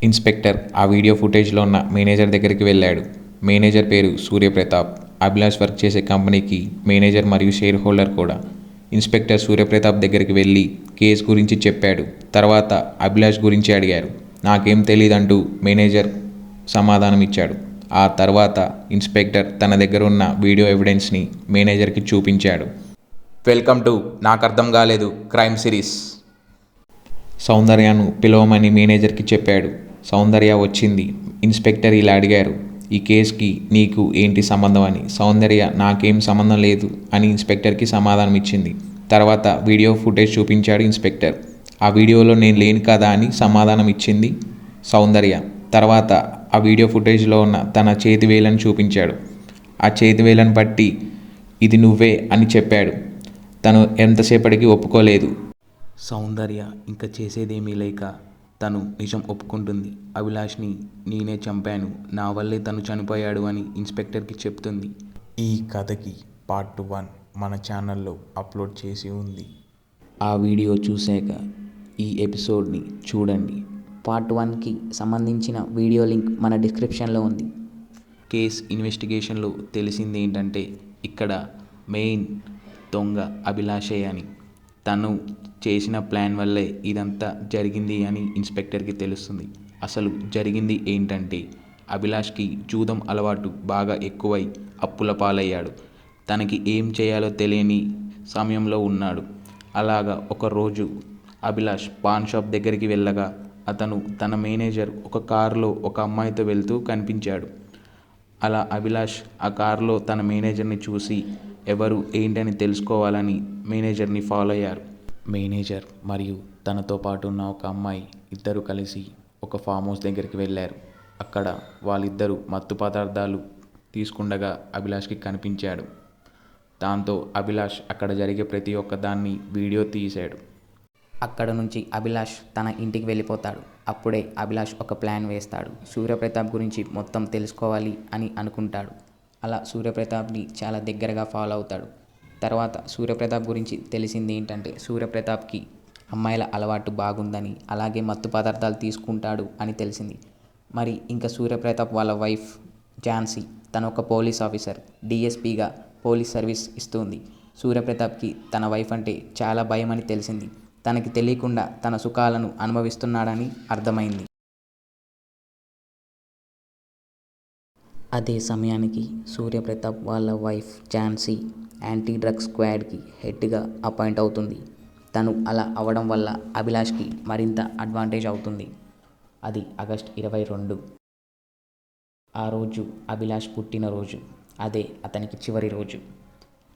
Inspector ఆ video ఫుటేజ్లో ఉన్న manager దగ్గరికి వెళ్ళాడు. మేనేజర్ పేరు సూర్యప్రతాప్. అభిలాష్ వర్క్ చేసే కంపెనీకి మేనేజర్ మరియు షేర్ హోల్డర్ కూడా. ఇన్స్పెక్టర్ సూర్యప్రతాప్ దగ్గరికి వెళ్ళి కేసు గురించి చెప్పాడు. తర్వాత అభిలాష్ గురించి అడిగారు. నాకేం తెలీదంటూ మేనేజర్ సమాధానం ఇచ్చాడు. ఆ తర్వాత ఇన్స్పెక్టర్ తన దగ్గర ఉన్న వీడియో ఎవిడెన్స్ని మేనేజర్కి చూపించాడు. వెల్కమ్ టు నాకు అర్థం కాలేదు క్రైమ్ సిరీస్. సౌందర్యను పిలవమని మేనేజర్కి చెప్పాడు. సౌందర్య వచ్చింది. ఇన్స్పెక్టర్ ఇలా అడిగారు, ఈ కేసుకి నీకు ఏంటి సంబంధం అని. సౌందర్య నాకేం సంబంధం లేదు అని ఇన్స్పెక్టర్కి సమాధానం ఇచ్చింది. తర్వాత వీడియో ఫుటేజ్ చూపించాడు ఇన్స్పెక్టర్. ఆ వీడియోలో నేను లేను కదా అని సమాధానం ఇచ్చింది సౌందర్య. తర్వాత ఆ వీడియో ఫుటేజ్లో ఉన్న తన చేతి వేలను చూపించాడు. ఆ చేతి వేలను బట్టి ఇది నువ్వే అని చెప్పాడు. తను ఎంతసేపటికి ఒప్పుకోలేదు. సౌందర్య ఇంకా చేసేదేమీ లేక తను నిజం ఒప్పుకుంటుంది. అభిలాష్ని నేనే చంపాను, నా వల్లే తను చనిపోయాడు అని ఇన్స్పెక్టర్కి చెప్తుంది. ఈ కథకి పార్ట్ 1 మన ఛానల్లో అప్లోడ్ చేసి ఉంది. ఆ వీడియో చూశాక ఈ ఎపిసోడ్ని చూడండి. పార్ట్ 1కి సంబంధించిన వీడియో లింక్ మన డిస్క్రిప్షన్లో ఉంది. కేస్ ఇన్వెస్టిగేషన్లో తెలిసింది ఏంటంటే ఇక్కడ మెయిన్ దొంగ అభిలాషే అని. తను చేసిన ప్లాన్ వల్లే ఇదంతా జరిగింది అని ఇన్స్పెక్టర్కి తెలుస్తుంది. అసలు జరిగింది ఏంటంటే అభిలాష్కి జూదం అలవాటు బాగా ఎక్కువై అప్పుల పాలయ్యాడు. తనకి ఏం చేయాలో తెలియని సమయంలో ఉన్నాడు. అలాగా ఒకరోజు అభిలాష్ పాన్ షాప్ దగ్గరికి వెళ్ళగా అతను తన మేనేజర్ ఒక కారులో ఒక అమ్మాయితో వెళ్తూ కనిపించాడు. అలా అభిలాష్ ఆ కారులో తన మేనేజర్ని చూసి ఎవరు ఏంటని తెలుసుకోవాలని మేనేజర్ని ఫాలో అయ్యారు. మేనేజర్ మరియు తనతో పాటు ఉన్న ఒక అమ్మాయి ఇద్దరు కలిసి ఒక ఫామ్ హౌస్ దగ్గరికి వెళ్ళారు. అక్కడ వాళ్ళిద్దరూ మత్తు పదార్థాలు తీసుకుండగా అభిలాష్కి కనిపించాడు. దాంతో అభిలాష్ అక్కడ జరిగే ప్రతి ఒక్క దాన్ని వీడియో తీశాడు. అక్కడ నుంచి అభిలాష్ తన ఇంటికి వెళ్ళిపోతాడు. అప్పుడే అభిలాష్ ఒక ప్లాన్ వేస్తాడు. సూర్యప్రతాప్ గురించి మొత్తం తెలుసుకోవాలి అని అనుకుంటాడు. అలా సూర్యప్రతాప్ని చాలా దగ్గరగా ఫాలో అవుతాడు. తర్వాత సూర్యప్రతాప్ గురించి తెలిసింది ఏంటంటే సూర్యప్రతాప్కి అమ్మాయిల అలవాటు బాగుందని, అలాగే మత్తు పదార్థాలు తీసుకుంటాడు అని తెలిసింది. మరి ఇంకా సూర్యప్రతాప్ వాళ్ళ వైఫ్ ఝాన్సీ తను ఒక పోలీస్ ఆఫీసర్, డిఎస్పీగా పోలీస్ సర్వీస్ ఇస్తుంది. సూర్యప్రతాప్కి తన వైఫ్ అంటే చాలా భయం అని తెలిసింది. తనకి తెలియకుండా తన సుఖాలను అనుభవిస్తున్నాడని అర్థమైంది. అదే సమయానికి సూర్యప్రతాప్ వాళ్ళ వైఫ్ ఝాన్సీ యాంటీ డ్రగ్స్ స్క్వాడ్కి హెడ్గా అపాయింట్ అవుతుంది. తను అలా అవ్వడం వల్ల అభిలాష్కి మరింత అడ్వాంటేజ్ అవుతుంది. అది ఆగస్ట్ 22. ఆ రోజు అభిలాష్ పుట్టినరోజు. అదే అతనికి చివరి రోజు.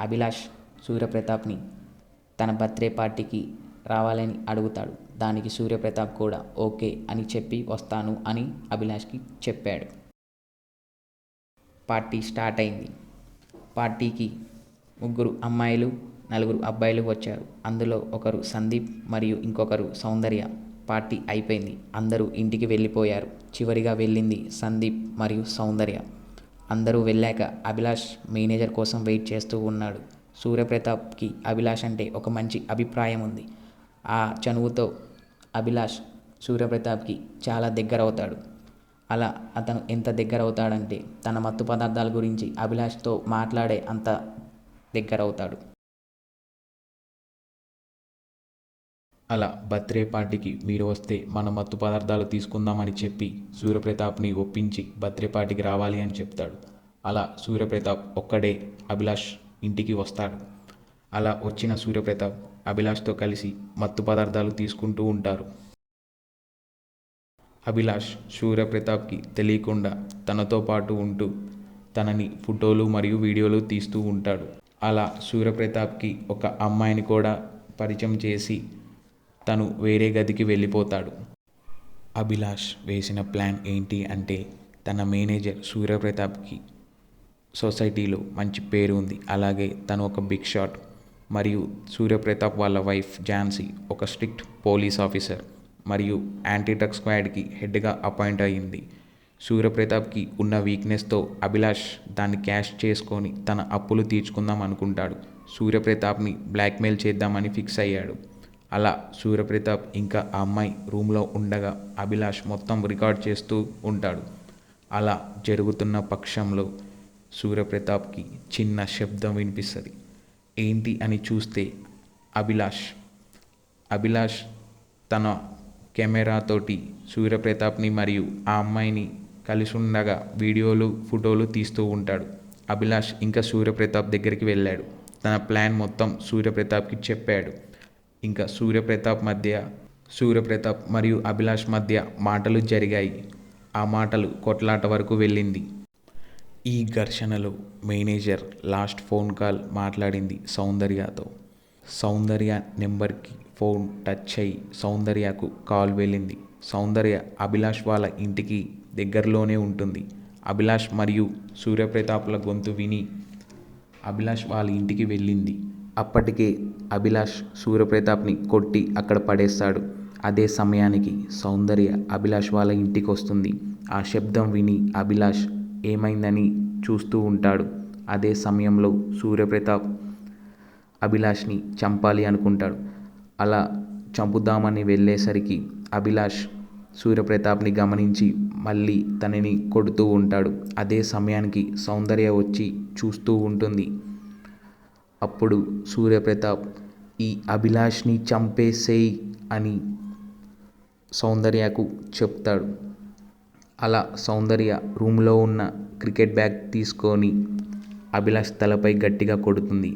అభిలాష్ సూర్యప్రతాప్ని తన బర్త్డే పార్టీకి రావాలని అడుగుతాడు. దానికి సూర్యప్రతాప్ కూడా ఓకే అని చెప్పి వస్తాను అని అభిలాష్కి చెప్పాడు. పార్టీ స్టార్ట్ అయింది. పార్టీకి 3 అమ్మాయిలు 4 అబ్బాయిలు వచ్చారు. అందులో ఒకరు సందీప్ మరియు ఇంకొకరు సౌందర్య. పార్టీ అయిపోయింది. అందరూ ఇంటికి వెళ్ళిపోయారు. చివరిగా వెళ్ళింది సందీప్ మరియు సౌందర్య. అందరూ వెళ్ళాక అభిలాష్ మేనేజర్ కోసం వెయిట్ చేస్తూ ఉన్నాడు. సూర్యప్రతాప్కి అభిలాష్ అంటే ఒక మంచి అభిప్రాయం ఉంది. ఆ చనువుతో అభిలాష్ సూర్యప్రతాప్కి చాలా దగ్గర అవుతాడు. అలా అతను ఎంత దగ్గర అవుతాడంటే తన మత్తు పదార్థాల గురించి అభిలాష్తో మాట్లాడే అంత దగ్గర అవుతాడు. అలా బర్త్డే పార్టీకి మీరు వస్తే మన మత్తు పదార్థాలు తీసుకుందామని చెప్పి సూర్యప్రతాప్ని ఒప్పించి బర్త్డే పార్టీకి రావాలి అని చెప్తాడు. అలా సూర్యప్రతాప్ ఒక్కడే అభిలాష్ ఇంటికి వస్తాడు. అలా వచ్చిన సూర్యప్రతాప్ అభిలాష్తో కలిసి మత్తు పదార్థాలు తీసుకుంటూ ఉంటారు. అభిలాష్ సూర్యప్రతాప్కి తెలియకుండా తనతో పాటు ఉంటూ తనని ఫోటోలు మరియు వీడియోలు తీస్తూ ఉంటాడు. అలా సూర్యప్రతాప్కి ఒక అమ్మాయిని కూడా పరిచయం చేసి తను వేరే గదికి వెళ్ళిపోతాడు. అభిలాష్ వేసిన ప్లాన్ ఏంటి అంటే తన మేనేజర్ సూర్యప్రతాప్కి సొసైటీలో మంచి పేరు ఉంది, అలాగే తను ఒక బిగ్ షాట్, మరియు సూర్యప్రతాప్ వాళ్ళ వైఫ్ ఝాన్సీ ఒక స్ట్రిక్ట్ పోలీస్ ఆఫీసర్ మరియు యాంటీ డ్రగ్స్ స్క్వాడ్కి హెడ్గా అపాయింట్ అయ్యింది. సూర్యప్రతాప్కి ఉన్న వీక్నెస్తో అభిలాష్ దాన్ని క్యాష్ చేసుకొని తన అప్పులు తీర్చుకుందాం అనుకుంటాడు. సూర్యప్రతాప్ని బ్లాక్మెయిల్ చేద్దామని ఫిక్స్ అయ్యాడు. అలా సూర్యప్రతాప్ ఇంకా ఆ అమ్మాయి రూమ్లో ఉండగా అభిలాష్ మొత్తం రికార్డ్ చేస్తూ ఉంటాడు. అలా జరుగుతున్న పక్షంలో సూర్యప్రతాప్కి చిన్న శబ్దం వినిపిస్తుంది. ఏంటి అని చూస్తే అభిలాష్ తన కెమెరాతోటి సూర్యప్రతాప్ని మరియు ఆ అమ్మాయిని కలిసి ఉండగా వీడియోలు ఫోటోలు తీస్తూ ఉంటాడు. అభిలాష్ ఇంకా సూర్యప్రతాప్ దగ్గరికి వెళ్ళాడు. తన ప్లాన్ మొత్తం సూర్యప్రతాప్కి చెప్పాడు. ఇంకా సూర్యప్రతాప్ మరియు అభిలాష్ మధ్య మాటలు జరిగాయి. ఆ మాటలు కొట్లాట వరకు వెళ్ళింది. ఈ ఘర్షణలో మేనేజర్ లాస్ట్ ఫోన్ కాల్ మాట్లాడింది సౌందర్యతో. సౌందర్య నెంబర్కి ఫోన్ టచ్ అయ్యి సౌందర్యకు కాల్ వెళ్ళింది. సౌందర్య అభిలాష్ వాళ్ళ ఇంటికి దగ్గరలోనే ఉంటుంది. అభిలాష్ మరియు సూర్యప్రతాప్ల గొంతు విని అభిలాష్ వాళ్ళ ఇంటికి వెళ్ళింది. అప్పటికే అభిలాష్ సూర్యప్రతాప్ని కొట్టి అక్కడ పడేస్తాడు. అదే సమయానికి సౌందర్య అభిలాష్ వాళ్ళ ఇంటికి వస్తుంది. ఆ శబ్దం విని అభిలాష్ ఏమైందని చూస్తూ ఉంటాడు. అదే సమయంలో సూర్యప్రతాప్ అభిలాష్ని చంపాలి అనుకుంటాడు. అలా చంపుదామని వెళ్ళేసరికి అభిలాష్ సూర్యప్రతాప్ని గమనించి మళ్ళీ తనని కొడుతూ ఉంటాడు. అదే సమయానికి సౌందర్య వచ్చి చూస్తూ ఉంటుంది. అప్పుడు సూర్యప్రతాప్ ఈ అభిలాష్ని చంపేసేయ్ అని సౌందర్యకు చెప్తాడు. అలా సౌందర్య రూమ్లో ఉన్న క్రికెట్ బ్యాగ్ తీసుకొని అభిలాష్ తలపై గట్టిగా కొడుతుంది.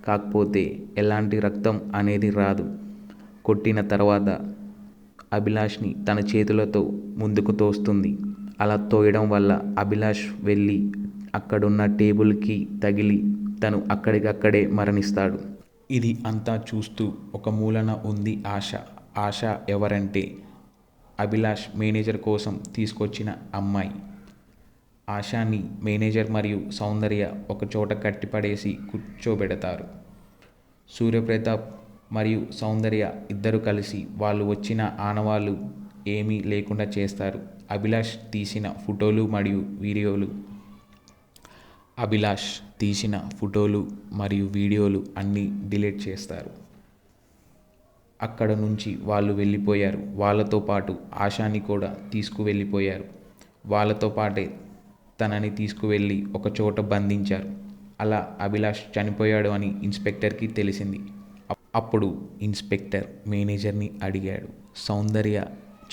కాకపోతే ఎలాంటి రక్తం అనేది రాదు. కొట్టిన తర్వాత అభిలాష్ని తన చేతులతో ముందుకు తోస్తుంది. అలా తోయడం వల్ల అభిలాష్ వెళ్ళి అక్కడున్న టేబుల్కి తగిలి తను అక్కడికక్కడే మరణిస్తాడు. ఇది అంతా చూస్తూ ఒక మూలన ఉంది ఆశ ఎవరంటే అభిలాష్ మేనేజర్ కోసం తీసుకొచ్చిన అమ్మాయి. ఆశాని మేనేజర్ మరియు సౌందర్య ఒకచోట కట్టిపడేసి కూర్చోబెడతారు. సూర్యప్రతాప్ మరియు సౌందర్య ఇద్దరు కలిసి వాళ్ళు వచ్చిన ఆనవాళ్ళు ఏమీ లేకుండా చేస్తారు. అభిలాష్ తీసిన ఫోటోలు మరియు వీడియోలు అన్నీ డిలీట్ చేస్తారు. అక్కడ నుంచి వాళ్ళు వెళ్ళిపోయారు. వాళ్ళతో పాటు ఆశాని కూడా తీసుకువెళ్ళిపోయారు. వాళ్ళతో పాటే తనని తీసుకువెళ్ళి ఒక చోట బంధించారు. అలా అభిలాష్ చనిపోయాడు అని ఇన్స్పెక్టర్కి తెలిసింది. అప్పుడు ఇన్స్పెక్టర్ మేనేజర్ని అడిగాడు, సౌందర్య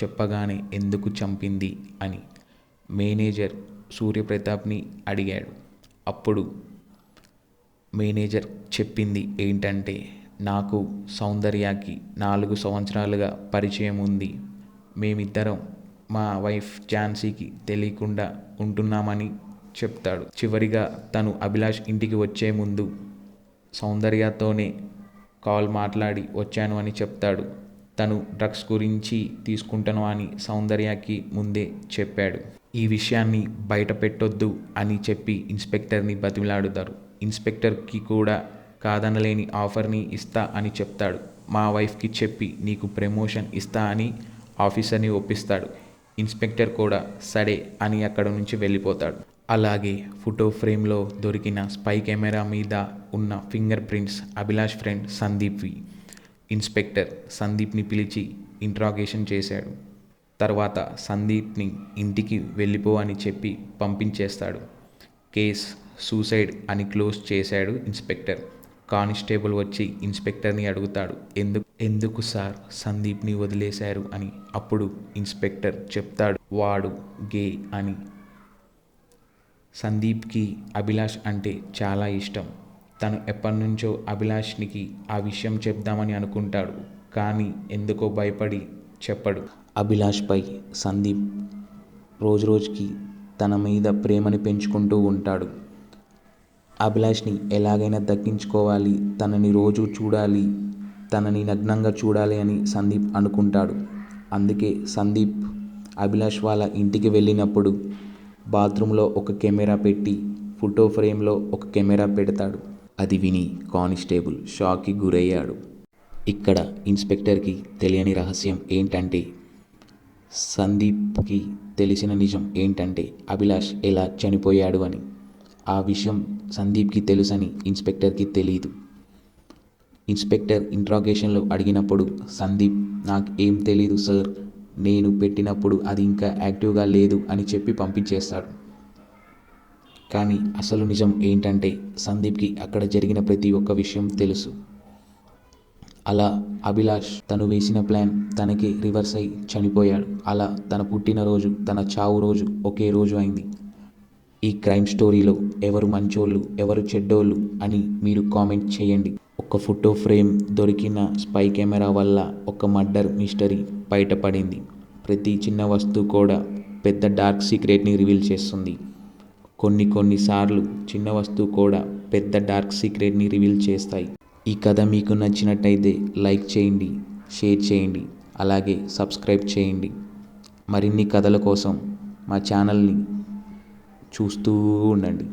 చెప్పగానే ఎందుకు చంపింది అని. మేనేజర్ సూర్యప్రతాప్ని అడిగాడు. అప్పుడు మేనేజర్ చెప్పింది ఏంటంటే, నాకు సౌందర్యకి 4 సంవత్సరాలుగా పరిచయం ఉంది. మేమిద్దరం మా వైఫ్ ఝాన్సీకి తెలియకుండా ఉంటున్నామని చెప్తాడు. చివరిగా తను అభిలాష్ ఇంటికి వచ్చే ముందు సౌందర్యతోనే కాల్ మాట్లాడి వచ్చాను అని చెప్తాడు. తను డ్రగ్స్ గురించి తీసుకుంటాను అని సౌందర్యకి ముందే చెప్పాడు. ఈ విషయాన్ని బయట పెట్టొద్దు అని చెప్పి ఇన్స్పెక్టర్ని బతిమిలాడుతారు. ఇన్స్పెక్టర్కి కూడా కాదనలేని ఆఫర్ని ఇస్తా అని చెప్తాడు. మా వైఫ్కి చెప్పి నీకు ప్రమోషన్ ఇస్తా అని ఆఫీసర్ని ఒప్పిస్తాడు. ఇన్స్పెక్టర్ కూడా సరే అని అక్కడ నుంచి వెళ్ళిపోతాడు. అలాగే ఫోటో ఫ్రేమ్లో దొరికిన స్పై కెమెరా మీద ఉన్న ఫింగర్ ప్రింట్స్ అభిలాష్ ఫ్రెండ్ సందీప్వి. ఇన్స్పెక్టర్ సందీప్ని పిలిచి ఇంట్రాగేషన్ చేశాడు. తర్వాత సందీప్ని ఇంటికి వెళ్ళిపో అని చెప్పి పంపించేస్తాడు. కేస్ సూసైడ్ అని క్లోజ్ చేశాడు ఇన్స్పెక్టర్. కానిస్టేబుల్ వచ్చి ఇన్స్పెక్టర్ని అడుగుతాడు, ఎందుకు సార్ సందీప్ని వదిలేశారు అని. అప్పుడు ఇన్స్పెక్టర్ చెప్తాడు, వాడు గే అని. సందీప్కి అభిలాష్ అంటే చాలా ఇష్టం. తను ఎప్పటినుంచో అభిలాష్నికి ఆ విషయం చెప్దామని అనుకుంటాడు. కానీ ఎందుకో భయపడి చెప్పడు. అభిలాష్పై సందీప్ రోజురోజుకి తన మీద ప్రేమని పెంచుకుంటూ ఉంటాడు. అభిలాష్ని ఎలాగైనా దక్కించుకోవాలి, తనని రోజు చూడాలి, తనని నగ్నంగా చూడాలి అని సందీప్ అనుకుంటాడు. అందుకే సందీప్ అభిలాష్ వాళ్ళ ఇంటికి వెళ్ళినప్పుడు బాత్రూంలో ఒక కెమెరా పెట్టి ఫోటో ఫ్రేమ్లో ఒక కెమెరా పెడతాడు. అది విని కానిస్టేబుల్ షాక్కి గురయ్యాడు. ఇక్కడ ఇన్స్పెక్టర్కి తెలియని రహస్యం ఏంటంటే, సందీప్కి తెలిసిన నిజం ఏంటంటే అభిలాష్ ఎలా చనిపోయాడు అని. ఆ విషయం సందీప్కి తెలుసని ఇన్స్పెక్టర్కి తెలీదు. ఇన్స్పెక్టర్ ఇంట్రాగేషన్లో అడిగినప్పుడు సందీప్ నాకు ఏం తెలీదు సార్, నేను పెట్టినప్పుడు అది ఇంకా యాక్టివ్గా లేదు అని చెప్పి పంపించేస్తాడు. కానీ అసలు నిజం ఏంటంటే సందీప్కి అక్కడ జరిగిన ప్రతి ఒక్క విషయం తెలుసు. అలా అభిలాష్ తను వేసిన ప్లాన్ తనకి రివర్స్ అయి చనిపోయాడు. అలా తన పుట్టినరోజు తన చావు రోజు ఒకే రోజు అయింది. ఈ క్రైమ్ స్టోరీలో ఎవరు మంచోళ్ళు ఎవరు చెడ్డోళ్ళు అని మీరు కామెంట్ చేయండి. ఒక ఫోటో ఫ్రేమ్ దొరికిన స్పై కెమెరా వల్ల ఒక మర్డర్ మిస్టరీ బయటపడింది. ప్రతి చిన్న వస్తువు కూడా పెద్ద డార్క్ సీక్రెట్ని రివీల్ చేస్తుంది. కొన్నిసార్లు చిన్న వస్తువు కూడా పెద్ద డార్క్ సీక్రెట్ని రివీల్ చేస్తాయి. ఈ కథ మీకు నచ్చినట్టయితే లైక్ చేయండి, షేర్ చేయండి, అలాగే సబ్స్క్రైబ్ చేయండి. మరిన్ని కథల కోసం మా ఛానల్ని చూస్తూ ఉండండి.